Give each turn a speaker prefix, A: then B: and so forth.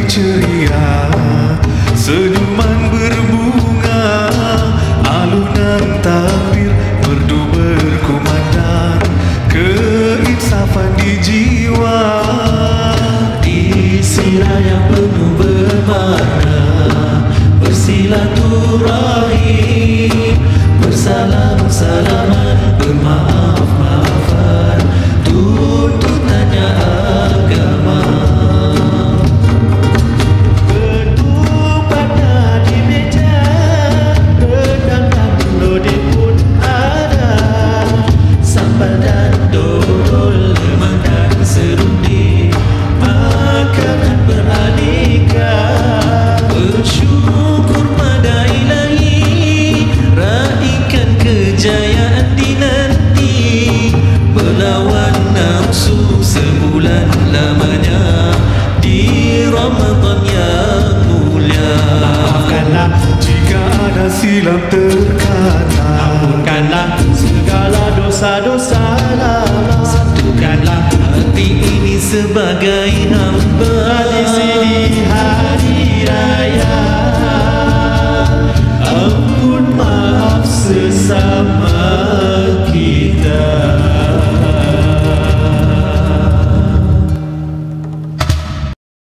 A: ceria, senyuman berbunga, alunan takbir merdu berkumandang, keinsafan di jiwa,
B: istilah yang penuh bermakna, bersilaturahim, bersalam-salaman, bermaaf-maafan, tuntutannya agama. Ketupat di meja, rendang dan lodeh pun ada, sambal dan dodol, lemang dan serunding, makanan beraneka. Bersyukur pada Ilahi, raikan kejayaan dinanti, melawan nafsu sebulan lamanya di Ramadan yang mulia.
A: maafkanlah jika ada silap terkata,
B: Ampunkanlah segala dosa-dosa lama, satukanlah hati ini sebagai hamba. Di sini hari